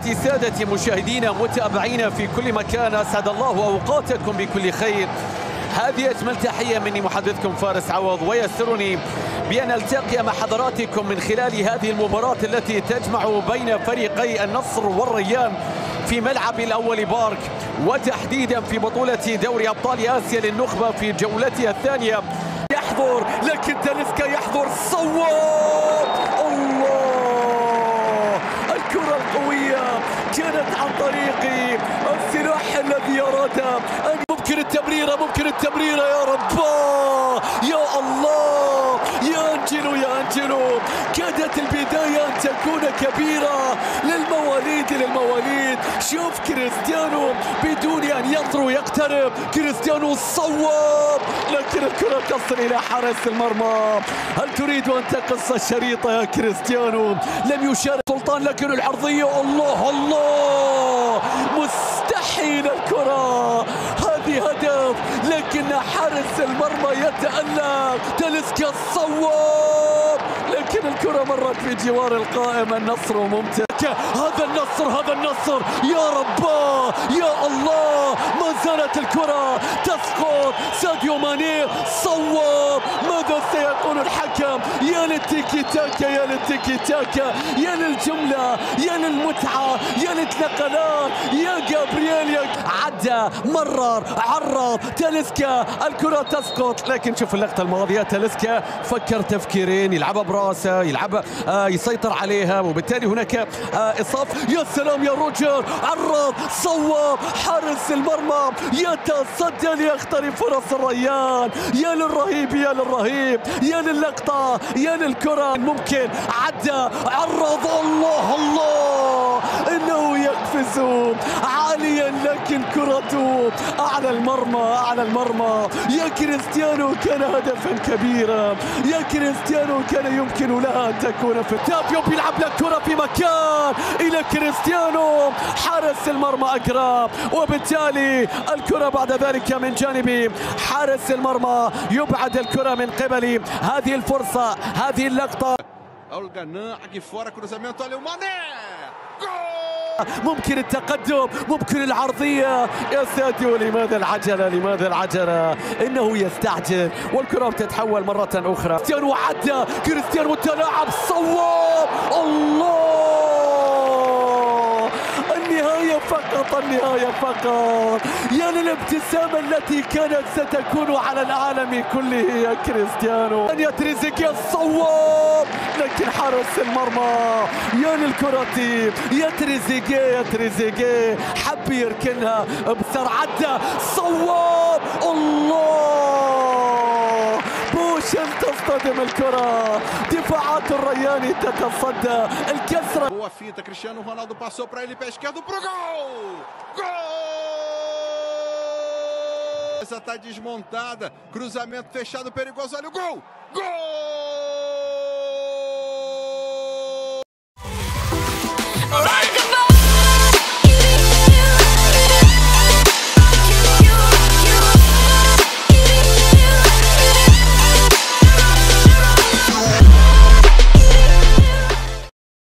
سادتي مشاهدينا متابعينا في كل مكان، أسعد الله أوقاتكم بكل خير. هذه أجمل تحية مني محدثكم فارس عوض، ويسرني بأن ألتقي مع حضراتكم من خلال هذه المباراة التي تجمع بين فريقي النصر والريان في ملعب الأول بارك، وتحديدا في بطولة دوري أبطال آسيا للنخبة في جولتها الثانية. يحضر لكن تاليسكا يحضر، صواب الله! الكرة القوية كانت عن طريق السلاح الذي أراد أن ممكن التمريرة يا رب، يا الله، يا أنجلو كادت البداية أن تكون كبيرة للمواليد. شوف كريستيانو بدون أن ينظر يقترب، كريستيانو صواب لكن الكرة تصل إلى حارس المرمى. هل تريد أن تقص الشريط يا كريستيانو؟ لم يشارك سلطان لكن العرضية، الله مستحيل، الكرة هذه هدف لكن حارس المرمى يتألق. تاليسكا صواب لكن الكرة مرت في جوار القائم. النصر ممتع، هذا النصر يا رب، يا الله، ما زالت الكرة تسقط. ساديو ماني صواب، ماذا سيقول الحكم؟ يا للتيكي تاكا، يا للجملة، يا للمتعة، يا للنقلات، يا جابرييل، عدى، مرر، عرض، تاليسكا، الكرة تسقط. لكن شوف اللقطة الماضية، تاليسكا فكر تفكيرين، يلعبها براسه، يلعبها يسيطر عليها، وبالتالي هناك إصاف. يا سلام يا روجر، عرض، صواب، حارس المرمى يتصدى ليخترق فرص الريان. يا للرهيب، يا للقطة، يا للكرة، ممكن عدى، عرض، الله إنه يقفز عاليا لكن كرته أعلى المرمى. يا كريستيانو كان هدفا كبيرا، يا كريستيانو كان يمكن لها أن تكون في تابيو، بيلعب لك كرة في مكان إلى كريستيانو، حارس المرمى أقرب، وبالتالي الكرة بعد ذلك من جانب حارس المرمى، يبعد الكرة من قبل هذه الفرصة، هذه اللقطة. ممكن التقدم، ممكن العرضية، يا ساديو لماذا العجلة؟ إنه يستعجل والكرة تتحول مرة أخرى. كريستيانو عدى، كريستيانو تلاعب، صواب، الله، النهاية فقط، يا للابتسامة التي كانت ستكون على العالم كله يا كريستيانو. يا تريزيجيه صواب لكن حارس المرمى، يا للكرة، يا تريزيجيه حب يركنها بسرعة، عدى، صواب، الله، بوشن تصطدم الكرة، دفاعات الريان تتصدى الكسرة. Boa fita, Cristiano Ronaldo passou para ele, pé esquerdo pro gol! Gol! Essa tá desmontada, cruzamento fechado, perigoso, olha o gol! Gol!